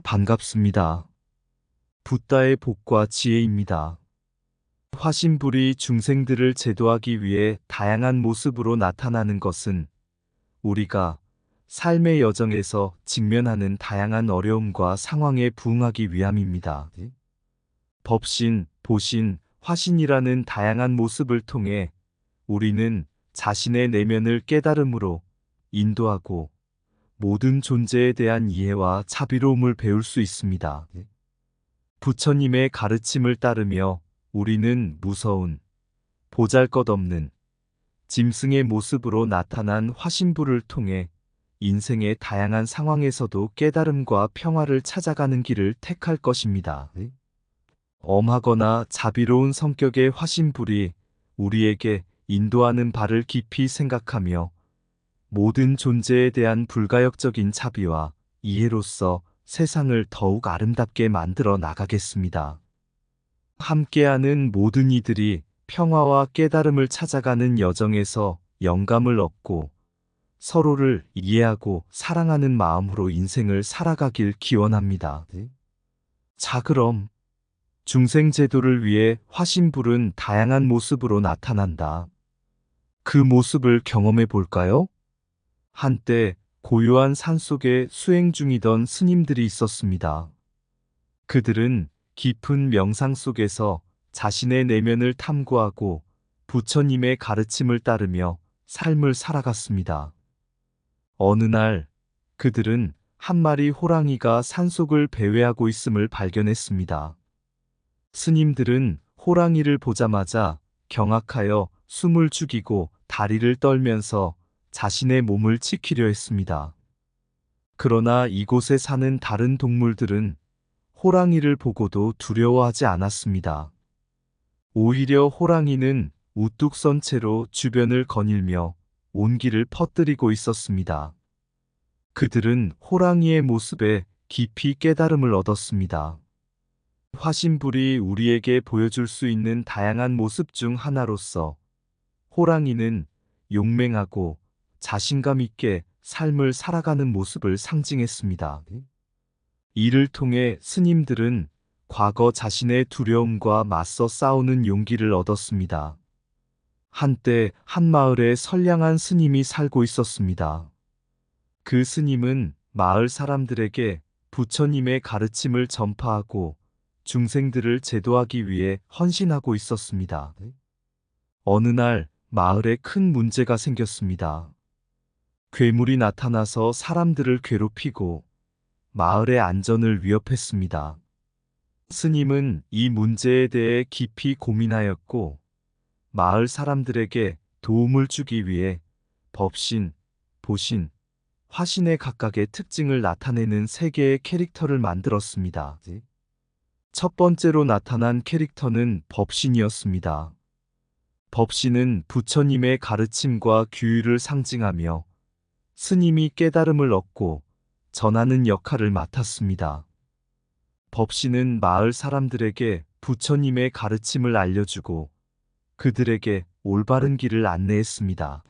반갑습니다. 붓다의 복과 지혜입니다. 화신불이 중생들을 제도하기 위해 다양한 모습으로 나타나는 것은 우리가 삶의 여정에서 직면하는 다양한 어려움과 상황에 부응하기 위함입니다. 법신, 보신, 화신이라는 다양한 모습을 통해 우리는 자신의 내면을 깨달음으로 인도하고 모든 존재에 대한 이해와 자비로움을 배울 수 있습니다. 부처님의 가르침을 따르며 우리는 무서운, 보잘것없는 짐승의 모습으로 나타난 화신불을 통해 인생의 다양한 상황에서도 깨달음과 평화를 찾아가는 길을 택할 것입니다. 엄하거나 자비로운 성격의 화신불이 우리에게 인도하는 바를 깊이 생각하며 모든 존재에 대한 불가역적인 자비와 이해로서 세상을 더욱 아름답게 만들어 나가겠습니다. 함께하는 모든 이들이 평화와 깨달음을 찾아가는 여정에서 영감을 얻고 서로를 이해하고 사랑하는 마음으로 인생을 살아가길 기원합니다. 자, 그럼 중생제도를 위해 화신불은 다양한 모습으로 나타난다. 그 모습을 경험해 볼까요? 한때 고요한 산속에 수행 중이던 스님들이 있었습니다. 그들은 깊은 명상 속에서 자신의 내면을 탐구하고 부처님의 가르침을 따르며 삶을 살아갔습니다. 어느 날 그들은 한 마리 호랑이가 산속을 배회하고 있음을 발견했습니다. 스님들은 호랑이를 보자마자 경악하여 숨을 죽이고 다리를 떨면서 자신의 몸을 지키려 했습니다. 그러나 이곳에 사는 다른 동물들은 호랑이를 보고도 두려워하지 않았습니다. 오히려 호랑이는 우뚝 선 채로 주변을 거닐며 온기를 퍼뜨리고 있었습니다. 그들은 호랑이의 모습에 깊이 깨달음을 얻었습니다. 화신불이 우리에게 보여줄 수 있는 다양한 모습 중 하나로서 호랑이는 용맹하고 자신감 있게 삶을 살아가는 모습을 상징했습니다. 이를 통해 스님들은 과거 자신의 두려움과 맞서 싸우는 용기를 얻었습니다. 한때 한 마을에 선량한 스님이 살고 있었습니다. 그 스님은 마을 사람들에게 부처님의 가르침을 전파하고 중생들을 제도하기 위해 헌신하고 있었습니다. 어느 날 마을에 큰 문제가 생겼습니다. 괴물이 나타나서 사람들을 괴롭히고 마을의 안전을 위협했습니다. 스님은 이 문제에 대해 깊이 고민하였고 마을 사람들에게 도움을 주기 위해 법신, 보신, 화신의 각각의 특징을 나타내는 세 개의 캐릭터를 만들었습니다. 첫 번째로 나타난 캐릭터는 법신이었습니다. 법신은 부처님의 가르침과 규율을 상징하며 스님이 깨달음을 얻고 전하는 역할을 맡았습니다. 법신은 마을 사람들에게 부처님의 가르침을 알려주고 그들에게 올바른 길을 안내했습니다.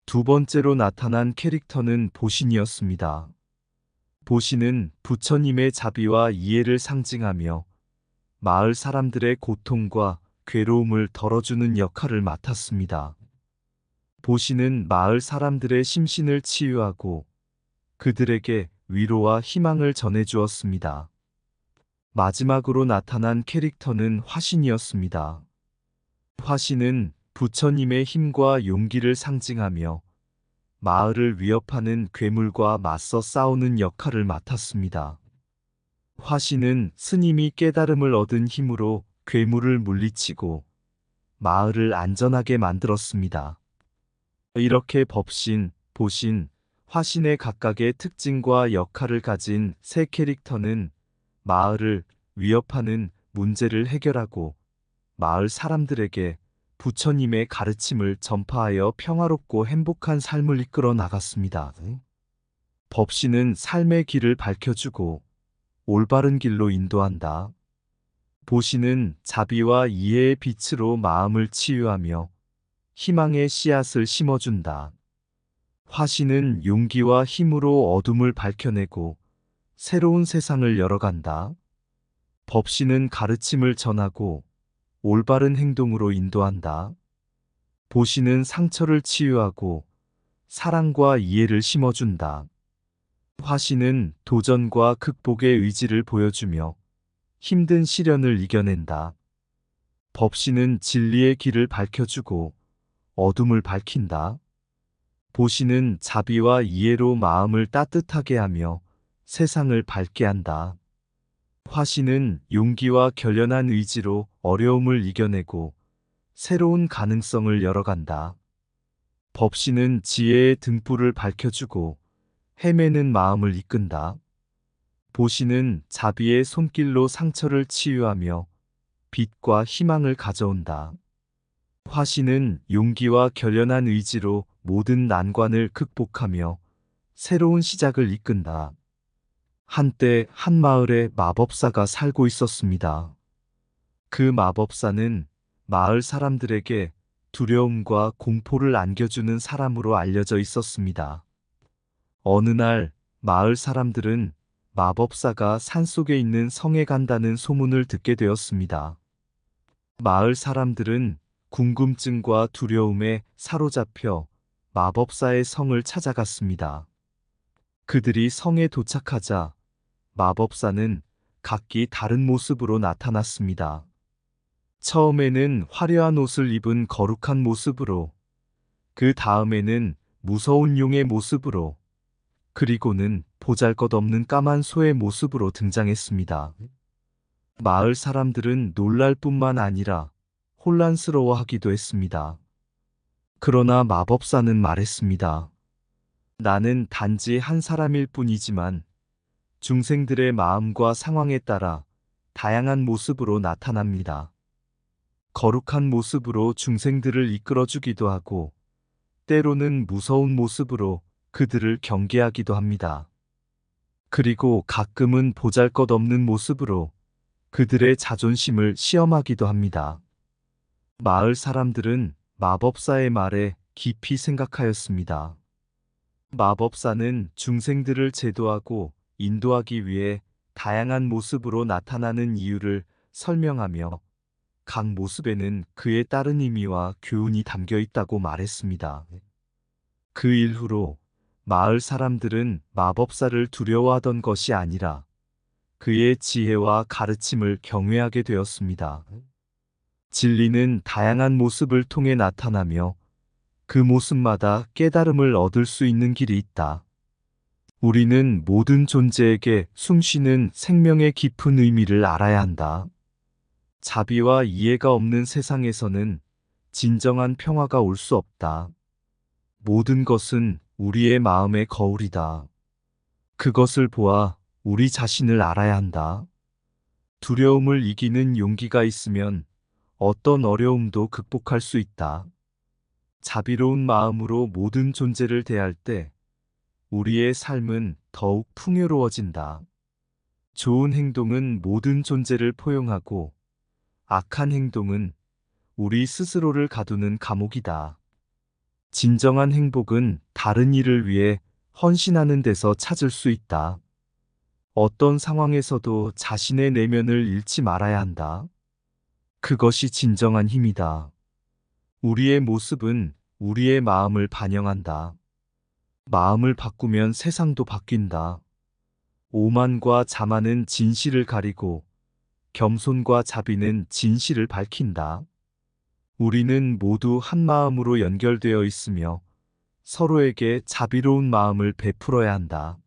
두 번째로 나타난 캐릭터는 보신이었습니다. 보신은 부처님의 자비와 이해를 상징하며 마을 사람들의 고통과 괴로움을 덜어주는 역할을 맡았습니다. 보신은 마을 사람들의 심신을 치유하고 그들에게 위로와 희망을 전해주었습니다. 마지막으로 나타난 캐릭터는 화신이었습니다. 화신은 부처님의 힘과 용기를 상징하며 마을을 위협하는 괴물과 맞서 싸우는 역할을 맡았습니다. 화신은 스님이 깨달음을 얻은 힘으로 괴물을 물리치고 마을을 안전하게 만들었습니다. 이렇게 법신, 보신, 화신의 각각의 특징과 역할을 가진 세 캐릭터는 마을을 위협하는 문제를 해결하고 마을 사람들에게 부처님의 가르침을 전파하여 평화롭고 행복한 삶을 이끌어 나갔습니다. 법신은 삶의 길을 밝혀주고 올바른 길로 인도한다. 보신은 자비와 이해의 빛으로 마음을 치유하며 희망의 씨앗을 심어준다. 화신은 용기와 힘으로 어둠을 밝혀내고 새로운 세상을 열어간다. 법신은 가르침을 전하고 올바른 행동으로 인도한다. 보신은 상처를 치유하고 사랑과 이해를 심어준다. 화신은 도전과 극복의 의지를 보여주며 힘든 시련을 이겨낸다. 법신은 진리의 길을 밝혀주고 어둠을 밝힌다. 보신은 자비와 이해로 마음을 따뜻하게 하며 세상을 밝게 한다. 화신은 용기와 결연한 의지로 어려움을 이겨내고 새로운 가능성을 열어간다. 법신은 지혜의 등불을 밝혀주고 헤매는 마음을 이끈다. 보신은 자비의 손길로 상처를 치유하며 빛과 희망을 가져온다. 화신은 용기와 결연한 의지로 모든 난관을 극복하며 새로운 시작을 이끈다. 한때 한 마을에 마법사가 살고 있었습니다. 그 마법사는 마을 사람들에게 두려움과 공포를 안겨주는 사람으로 알려져 있었습니다. 어느 날 마을 사람들은 마법사가 산속에 있는 성에 간다는 소문을 듣게 되었습니다. 마을 사람들은 궁금증과 두려움에 사로잡혀 마법사의 성을 찾아갔습니다. 그들이 성에 도착하자 마법사는 각기 다른 모습으로 나타났습니다. 처음에는 화려한 옷을 입은 거룩한 모습으로, 그 다음에는 무서운 용의 모습으로, 그리고는 보잘것없는 까만 소의 모습으로 등장했습니다. 마을 사람들은 놀랄 뿐만 아니라 혼란스러워하기도 했습니다. 그러나 마법사는 말했습니다. 나는 단지 한 사람일 뿐이지만 중생들의 마음과 상황에 따라 다양한 모습으로 나타납니다. 거룩한 모습으로 중생들을 이끌어주기도 하고 때로는 무서운 모습으로 그들을 경계하기도 합니다. 그리고 가끔은 보잘것없는 모습으로 그들의 자존심을 시험하기도 합니다. 마을 사람들은 마법사의 말에 깊이 생각하였습니다. 마법사는 중생들을 제도하고 인도하기 위해 다양한 모습으로 나타나는 이유를 설명하며 각 모습에는 그에 따른 의미와 교훈이 담겨 있다고 말했습니다. 그 일후로 마을 사람들은 마법사를 두려워하던 것이 아니라 그의 지혜와 가르침을 경외하게 되었습니다. 진리는 다양한 모습을 통해 나타나며 그 모습마다 깨달음을 얻을 수 있는 길이 있다. 우리는 모든 존재에게 숨쉬는 생명의 깊은 의미를 알아야 한다. 자비와 이해가 없는 세상에서는 진정한 평화가 올 수 없다. 모든 것은 우리의 마음의 거울이다. 그것을 보아 우리 자신을 알아야 한다. 두려움을 이기는 용기가 있으면 어떤 어려움도 극복할 수 있다. 자비로운 마음으로 모든 존재를 대할 때 우리의 삶은 더욱 풍요로워진다. 좋은 행동은 모든 존재를 포용하고 악한 행동은 우리 스스로를 가두는 감옥이다. 진정한 행복은 다른 이를 위해 헌신하는 데서 찾을 수 있다. 어떤 상황에서도 자신의 내면을 잃지 말아야 한다. 그것이 진정한 힘이다. 우리의 모습은 우리의 마음을 반영한다. 마음을 바꾸면 세상도 바뀐다. 오만과 자만은 진실을 가리고 겸손과 자비는 진실을 밝힌다. 우리는 모두 한 마음으로 연결되어 있으며 서로에게 자비로운 마음을 베풀어야 한다.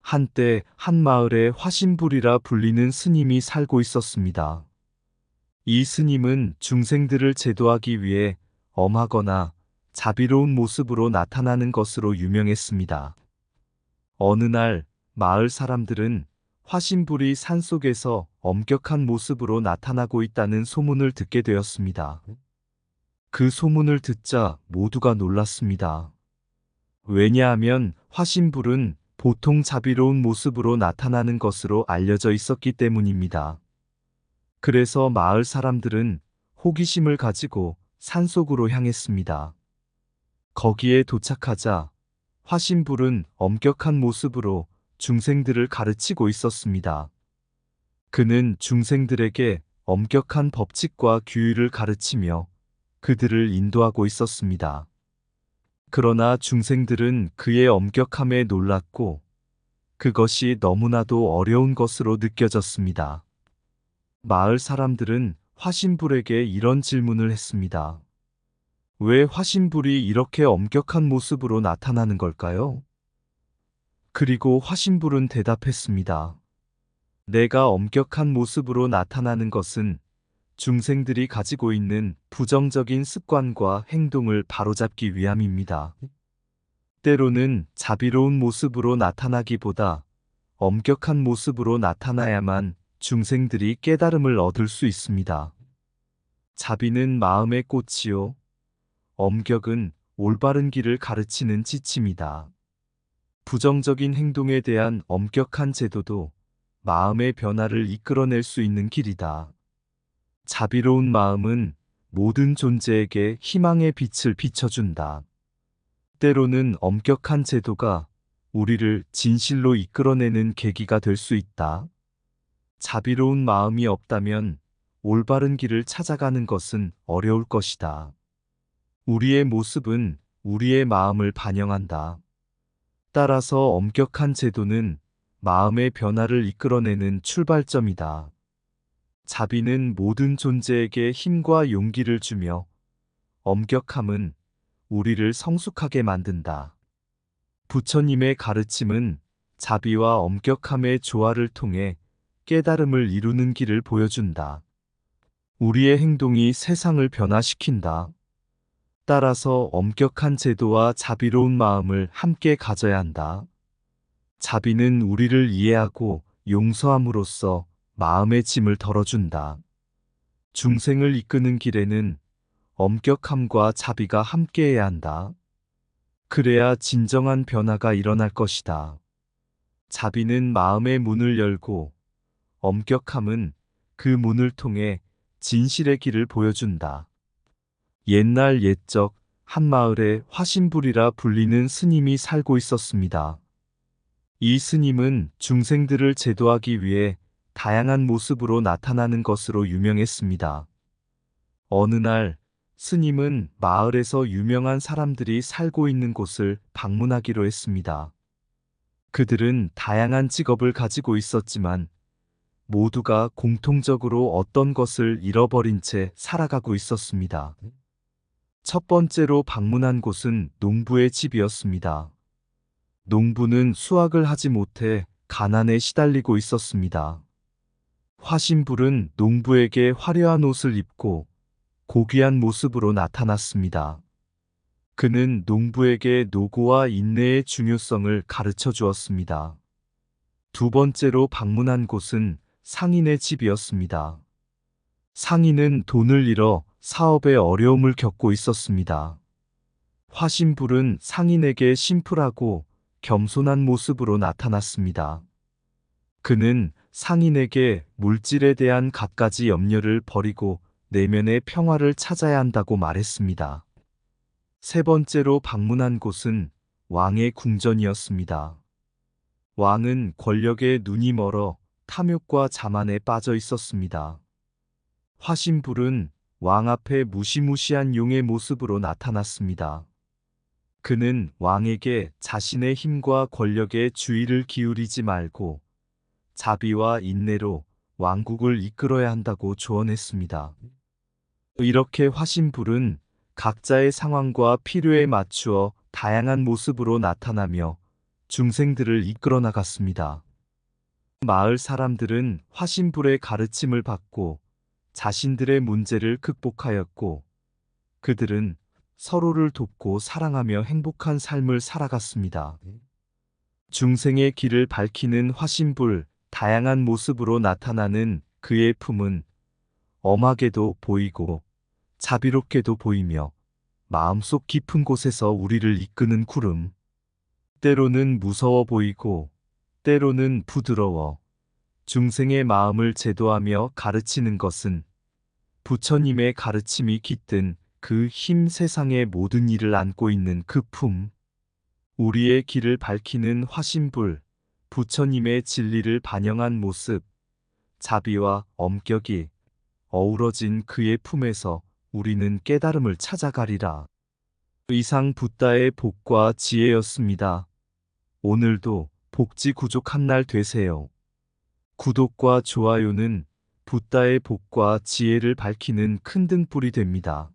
한때 한 마을에 화신불이라 불리는 스님이 살고 있었습니다. 이 스님은 중생들을 제도하기 위해 엄하거나 자비로운 모습으로 나타나는 것으로 유명했습니다. 어느 날 마을 사람들은 화신불이 산속에서 엄격한 모습으로 나타나고 있다는 소문을 듣게 되었습니다. 그 소문을 듣자 모두가 놀랐습니다. 왜냐하면 화신불은 보통 자비로운 모습으로 나타나는 것으로 알려져 있었기 때문입니다. 그래서 마을 사람들은 호기심을 가지고 산속으로 향했습니다. 거기에 도착하자 화신불은 엄격한 모습으로 중생들을 가르치고 있었습니다. 그는 중생들에게 엄격한 법칙과 규율을 가르치며 그들을 인도하고 있었습니다. 그러나 중생들은 그의 엄격함에 놀랐고 그것이 너무나도 어려운 것으로 느껴졌습니다. 마을 사람들은 화신불에게 이런 질문을 했습니다. 왜 화신불이 이렇게 엄격한 모습으로 나타나는 걸까요? 그리고 화신불은 대답했습니다. 내가 엄격한 모습으로 나타나는 것은 중생들이 가지고 있는 부정적인 습관과 행동을 바로잡기 위함입니다. 때로는 자비로운 모습으로 나타나기보다 엄격한 모습으로 나타나야만 중생들이 깨달음을 얻을 수 있습니다. 자비는 마음의 꽃이요. 엄격은 올바른 길을 가르치는 지침이다. 부정적인 행동에 대한 엄격한 제도도 마음의 변화를 이끌어낼 수 있는 길이다. 자비로운 마음은 모든 존재에게 희망의 빛을 비춰준다. 때로는 엄격한 제도가 우리를 진실로 이끌어내는 계기가 될 수 있다. 자비로운 마음이 없다면 올바른 길을 찾아가는 것은 어려울 것이다. 우리의 모습은 우리의 마음을 반영한다. 따라서 엄격한 제도는 마음의 변화를 이끌어내는 출발점이다. 자비는 모든 존재에게 힘과 용기를 주며 엄격함은 우리를 성숙하게 만든다. 부처님의 가르침은 자비와 엄격함의 조화를 통해 깨달음을 이루는 길을 보여준다. 우리의 행동이 세상을 변화시킨다. 따라서 엄격한 제도와 자비로운 마음을 함께 가져야 한다. 자비는 우리를 이해하고 용서함으로써 마음의 짐을 덜어준다. 중생을 이끄는 길에는 엄격함과 자비가 함께해야 한다. 그래야 진정한 변화가 일어날 것이다. 자비는 마음의 문을 열고 엄격함은 그 문을 통해 진실의 길을 보여준다. 옛날 옛적 한 마을에 화신불이라 불리는 스님이 살고 있었습니다. 이 스님은 중생들을 제도하기 위해 다양한 모습으로 나타나는 것으로 유명했습니다. 어느 날 스님은 마을에서 유명한 사람들이 살고 있는 곳을 방문하기로 했습니다. 그들은 다양한 직업을 가지고 있었지만 모두가 공통적으로 어떤 것을 잃어버린 채 살아가고 있었습니다. 첫 번째로 방문한 곳은 농부의 집이었습니다. 농부는 수확을 하지 못해 가난에 시달리고 있었습니다. 화신불은 농부에게 화려한 옷을 입고 고귀한 모습으로 나타났습니다. 그는 농부에게 노고와 인내의 중요성을 가르쳐 주었습니다. 두 번째로 방문한 곳은 상인의 집이었습니다. 상인은 돈을 잃어 사업에 어려움을 겪고 있었습니다. 화신불은 상인에게 심플하고 겸손한 모습으로 나타났습니다. 그는 상인에게 물질에 대한 갖가지 염려를 버리고 내면의 평화를 찾아야 한다고 말했습니다. 세 번째로 방문한 곳은 왕의 궁전이었습니다. 왕은 권력에 눈이 멀어 탐욕과 자만에 빠져 있었습니다. 화신불은 왕 앞에 무시무시한 용의 모습으로 나타났습니다. 그는 왕에게 자신의 힘과 권력에 주의를 기울이지 말고 자비와 인내로 왕국을 이끌어야 한다고 조언했습니다. 이렇게 화신불은 각자의 상황과 필요에 맞추어 다양한 모습으로 나타나며 중생들을 이끌어 나갔습니다. 마을 사람들은 화신불의 가르침을 받고 자신들의 문제를 극복하였고 그들은 서로를 돕고 사랑하며 행복한 삶을 살아갔습니다. 중생의 길을 밝히는 화신불, 다양한 모습으로 나타나는 그의 품은 엄하게도 보이고 자비롭게도 보이며 마음속 깊은 곳에서 우리를 이끄는 구름. 때로는 무서워 보이고 때로는 부드러워 중생의 마음을 제도하며 가르치는 것은 부처님의 가르침이 깃든 그 힘 세상의 모든 일을 안고 있는 그 품. 우리의 길을 밝히는 화신불, 부처님의 진리를 반영한 모습, 자비와 엄격이 어우러진 그의 품에서 우리는 깨달음을 찾아가리라. 이상 붓다의 복과 지혜였습니다. 오늘도 복지구족한 날 되세요. 구독과 좋아요는 붓다의 복과 지혜를 밝히는 큰 등불이 됩니다.